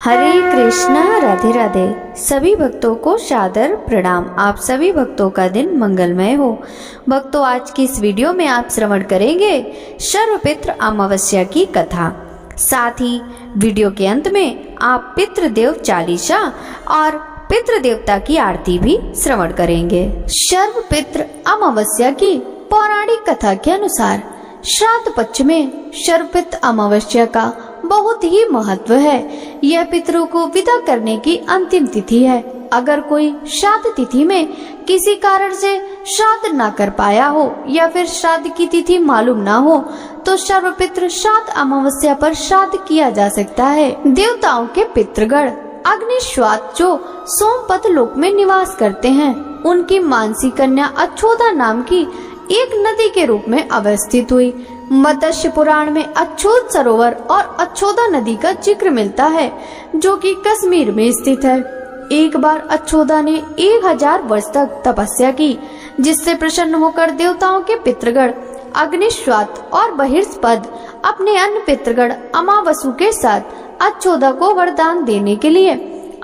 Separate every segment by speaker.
Speaker 1: हरे कृष्णा, राधे राधे। सभी भक्तों को सादर प्रणाम। आप सभी भक्तों का दिन मंगलमय हो। भक्तों, आज की इस वीडियो में आप श्रवण करेंगे सर्वपितृ अमावस्या की कथा। साथ ही वीडियो के अंत में आप पितृदेव चालीसा और पितृदेवता की आरती भी श्रवण करेंगे। सर्वपितृ अमावस्या की पौराणिक कथा के अनुसार श्राद्ध पक्ष में सर्वपितृ अमावस्या का बहुत ही महत्व है। यह पितरों को विदा करने की अंतिम तिथि है। अगर कोई श्राद्ध तिथि में किसी कारण से श्राद्ध न कर पाया हो या फिर श्राद्ध की तिथि मालूम न हो तो सर्वपितृ श्राद्ध अमावस्या पर श्राद्ध किया जा सकता है। देवताओं के पितृगण अग्निश्वात जो सोमपत लोक में निवास करते हैं, उनकी मानसी कन्या अच्छोदा नाम की एक नदी के रूप में अवस्थित हुई। मत्स्य पुराण में अच्छोद सरोवर और अच्छोदा नदी का जिक्र मिलता है, जो कि कश्मीर में स्थित है। एक बार अच्छोदा ने 1000 वर्ष तक तपस्या की, जिससे प्रसन्न होकर देवताओं के पितृगण अग्निश्वात और बहिर्स्पद अपने अन्य पितृगण अमावसु के साथ अच्छोदा को वरदान देने के लिए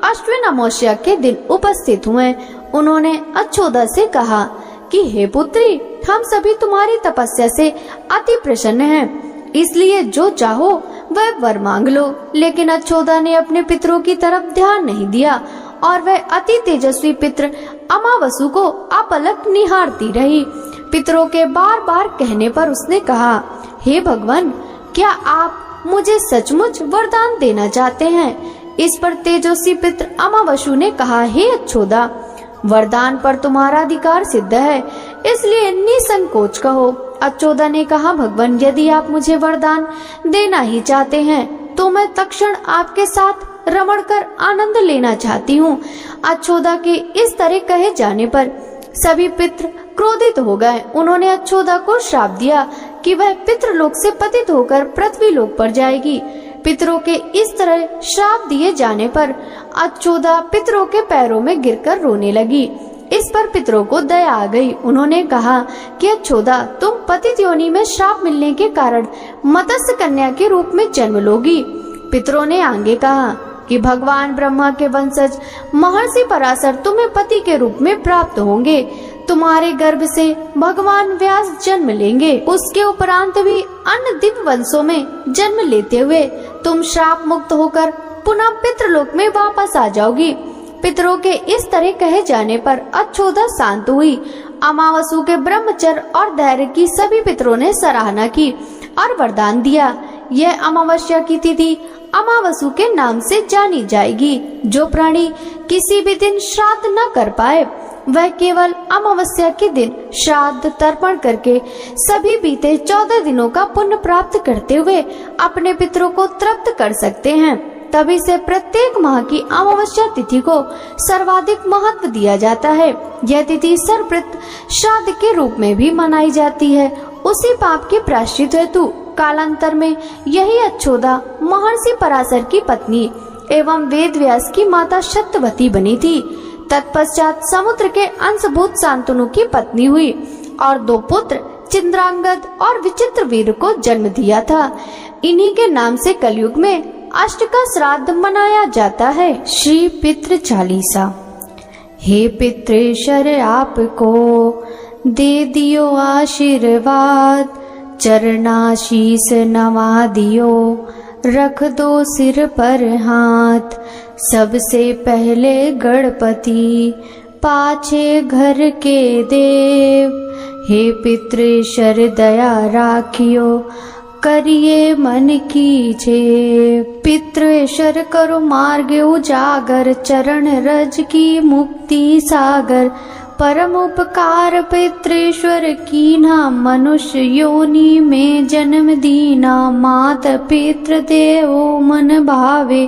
Speaker 1: अश्विन अमावस्या के दिन उपस्थित हुए। उन्होंने अच्छोदा से कहा कि हे पुत्री, हम सभी तुम्हारी तपस्या से अति प्रसन्न हैं, इसलिए जो चाहो वह वर मांग लो। लेकिन अच्छोदा ने अपने पितरों की तरफ ध्यान नहीं दिया और वह अति तेजस्वी पितर अमावसु को अपलक निहारती रही। पितरों के बार बार कहने पर उसने कहा, हे भगवान, क्या आप मुझे सचमुच वरदान देना चाहते हैं? इस पर तेजस्वी पितर अमावसु ने कहा, हे अच्छोदा, वरदान पर तुम्हारा अधिकार सिद्ध है, इसलिए निसंकोच कहो। अच्छोदा ने कहा, भगवान, यदि आप मुझे वरदान देना ही चाहते हैं तो मैं तत्क्षण आपके साथ रमण कर आनंद लेना चाहती हूँ। अच्छोदा के इस तरह कहे जाने पर सभी पितृ क्रोधित हो गए। उन्होंने अच्छोदा को श्राप दिया कि वह पितृलोक से पतित होकर पृथ्वी लोक पर जाएगी। पितरों के इस तरह श्राप दिए जाने पर अच्छोदा पितरों के पैरों में गिरकर रोने लगी। इस पर पितरों को दया आ गई। उन्होंने कहा कि अच्छोदा, तुम पतित योनि में श्राप मिलने के कारण मत्स्य कन्या के रूप में जन्म लोगी। पितरों ने आगे कहा कि भगवान ब्रह्मा के वंशज महर्षि पराशर तुम्हें पति के रूप में प्राप्त होंगे। तुम्हारे गर्भ से भगवान व्यास जन्म लेंगे। उसके उपरांत भी अन्य दिव्य वंशों में जन्म लेते हुए तुम श्राप मुक्त होकर पुनः पितृलोक में वापस आ जाओगी। पितरों के इस तरह कहे जाने पर अच्छोदा शांत हुई। अमावसु के ब्रह्मचर्य और धैर्य की सभी पितरों ने सराहना की और वरदान दिया। यह अमावस्या की तिथि अमावसु के नाम से जानी जाएगी। जो प्राणी किसी भी दिन श्राद्ध न कर पाए वह केवल अमावस्या के दिन श्राद्ध तर्पण करके सभी बीते 14 दिनों का पुण्य प्राप्त करते हुए अपने पितरों को तृप्त कर सकते हैं। तभी से प्रत्येक माह की अमावस्या तिथि को सर्वाधिक महत्व दिया जाता है। यह तिथि सर्वपितृ श्राद्ध के रूप में भी मनाई जाती है। उसी पाप के प्रायश्चित हेतु कालांतर में यही अच्छोदा महर्षि पराशर की पत्नी एवं वेद व्यास की माता सत्यवती बनी थी। तत्पश्चात समुद्र के अंशभूत शांतनु की पत्नी हुई और 2 पुत्र चिंद्रांगद और विचित्र वीर को जन्म दिया था। इन्हीं के नाम से कलयुग में अष्ट का श्राद्ध मनाया जाता है। श्री पितृ चालीसा। हे पितृश्वर, आपको दे दियो आशीर्वाद, चरणाशीष नवा दियो, रख दो सिर पर हाथ। सबसे पहले गणपति, पाछे घर के देव। हे पितृश्वर, दया राखियो, करिए मन की छे। पितृश्वर, करो मार्ग उजागर, चरण रज की मुक्ति सागर। परम उपकार पितृश्वर कीन्हा, मनुष्य योनि में जन्म दीना। मात पितृ देवो मन भावे,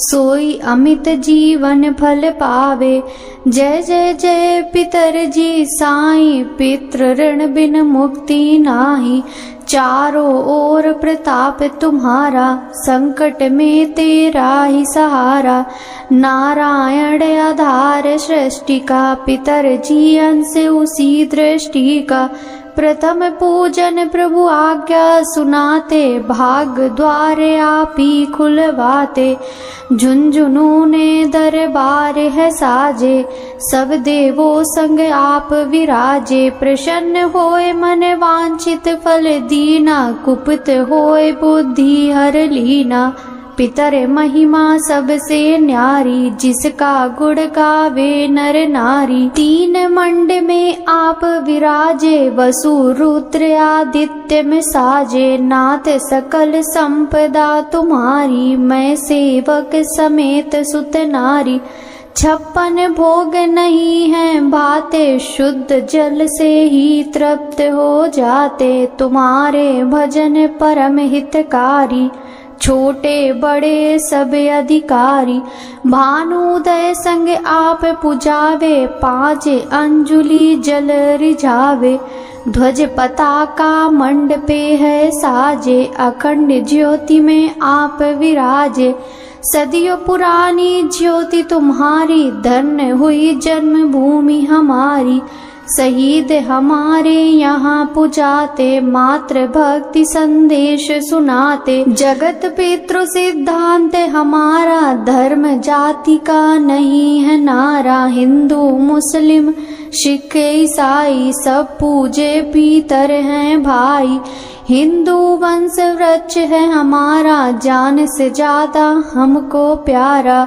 Speaker 1: सोई अमित जीवन फल पावे। जय जय जय पितर जी साईं, पितृ ऋण बिन मुक्ति नाही। चारों ओर प्रताप तुम्हारा, संकट में तेरा ही सहारा। नारायण आधार सृष्टि का, पितर जी अंश उसी दृष्टि का। प्रथम पूजन प्रभु आज्ञा सुनाते, भाग द्वारे आप ही खुलवाते। झुंझुनू ने दरबार है साजे, सब देवों संग आप विराजे। प्रसन्न होए मन वांछित फल दीना, कुपित होए बुद्धि हर लीना। पितर महिमा सबसे न्यारी, जिसका गुण गावे नर नारी। तीन मंड में आप विराजे, वसु रुद्र आदित्य में साजे। नाथ सकल संपदा तुम्हारी, मैं सेवक समेत सुत नारी। 56 भोग नहीं है भाते, शुद्ध जल से ही तृप्त हो जाते। तुम्हारे भजन परम हितकारी, छोटे बड़े सब अधिकारी। भानुदय संग आप पुजावे, 5 अंजुलि जल रिझावे। ध्वज पताका मंडपे है साजे, अखंड ज्योति में आप विराजे। सदियों पुरानी ज्योति तुम्हारी, धन्य हुई जन्मभूमि हमारी। शहीद हमारे यहाँ पुजाते, मात्र भक्ति संदेश सुनाते। जगत पितृ सिद्धांत हमारा, धर्म जाति का नहीं है नारा। हिंदू मुस्लिम सिख ईसाई, सब पूजे पितर हैं भाई। हिंदू वंश वृक्ष है हमारा, जान से ज्यादा हमको प्यारा।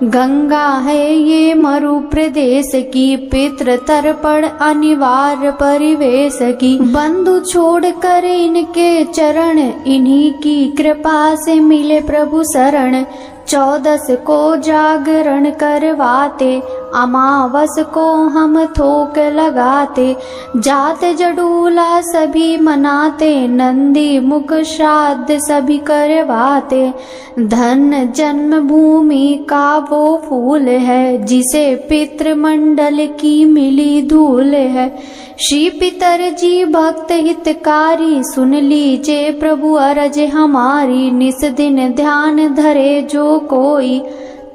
Speaker 1: गंगा है ये मरु प्रदेश की, पितृ तर्पण अनिवार्य परिवेश की। बंधु छोड़ कर इनके चरण, इन्हीं की कृपा से मिले प्रभु शरण। 14 को जागरण करवाते, अमावस को हम थोक लगाते। जात जडूला सभी मनाते, नंदी मुख श्राद्ध सभी करवाते। धन जन्मभूमि का वो फूल है, जिसे पितृमंडल की मिली धूल है। श्री पितर जी भक्त हितकारी, सुन लीजिए प्रभु अरज हमारी। निस दिन ध्यान धरे जो कोई,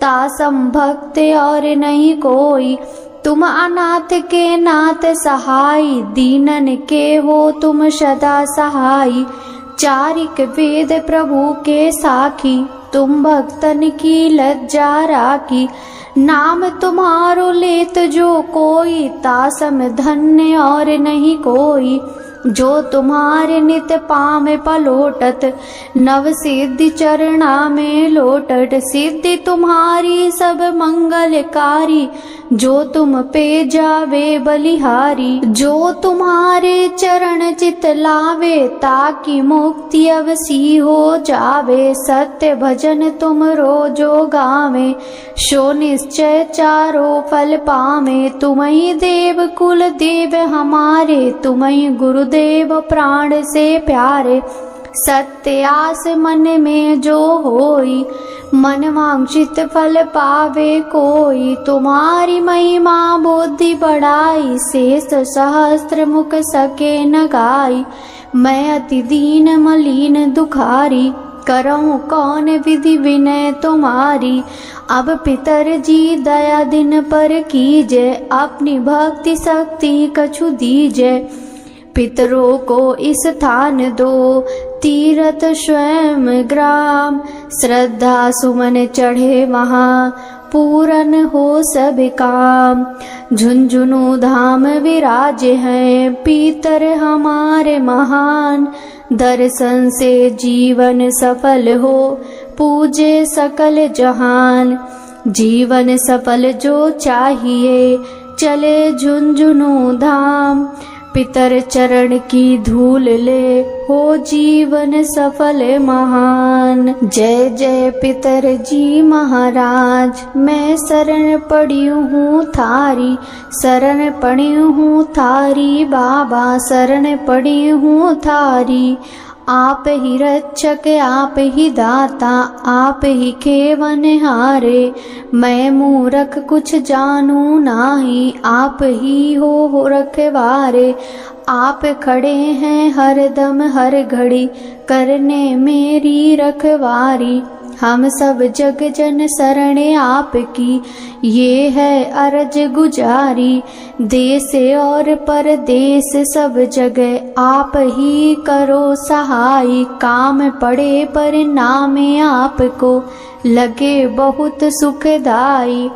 Speaker 1: तासम भक्त और नहीं कोई। तुम अनाथ के नाथ सहाय, दीनन के हो तुम सदा सहाय। चारिक वेद प्रभु के साखी, तुम भक्तन की लज्जा राखी। नाम तुम्हारो लेत जो कोई, तासम धन्य और नहीं कोई। जो तुम्हारे नित पामे पलोटत, नव सिद्धि चरणा में लोटत। सिद्धि तुम्हारी सब मंगलकारी, जो तुम पे जावे बलिहारी। जो तुम्हारे चरण चित लावे, ताकि मुक्ति अवसी हो जावे। सत्य भजन तुम रोजो गावे, सो निश्चय चारों फल पावे। तुम्हीं देव कुल देव हमारे, तुम्हीं गुरुदेव प्राण से प्यारे। सत्य आस मन में जो होई, मन वांछित फल पावे कोई। तुम्हारी महिमा बुद्धि बढ़ाई, शेष सहस्त्र मुख सके न गाई। मैं अति दीन मलिन दुखारी, करऊं कौन विधि विनय तुम्हारी। अब पितर जी दया दिन पर कीजे, अपनी भक्ति शक्ति कछु दीजे। पितरों को इस स्थान दो, तीर्थ स्वयं ग्राम। श्रद्धा सुमन चढ़े वहाँ, पूरन हो सब काम। झुंझुनू धाम विराजे हैं, पीतर हमारे महान। दर्शन से जीवन सफल हो, पूजे सकल जहान। जीवन सफल जो चाहिए, चले झुंझुनू धाम। पितर चरण की धूल ले, हो जीवन सफल महान। जय जय पितर जी महाराज, मैं शरण पड़ी हूँ थारी। शरण पड़ी हूँ थारी बाबा, शरण पड़ी हूँ थारी। आप ही रक्षक, आप ही दाता, आप ही खेवनहारे। मैं मूरख कुछ जानू नाही, आप ही हो रखवारे। आप खड़े हैं हर दम हर घड़ी, करने मेरी रखवारी। हम सब जग जन शरण आपकी, ये है अरज गुजारी। देश और परदेश सब जगह आप ही करो सहाय। काम पड़े पर नाम आपको, लगे बहुत सुखदाई।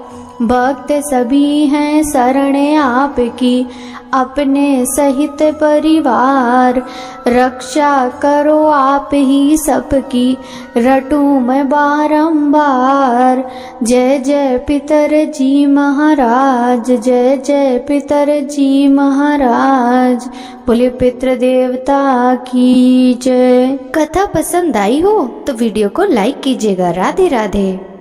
Speaker 1: भक्त सभी हैं शरण आपकी, अपने सहित परिवार। रक्षा करो आप ही सबकी, रटूं मैं बारंबार। जय जय पितर जी महाराज, जय जय पितर जी महाराज। बोले पितृ देवता की जय। कथा पसंद आई हो तो वीडियो को लाइक कीजिएगा। राधे राधे।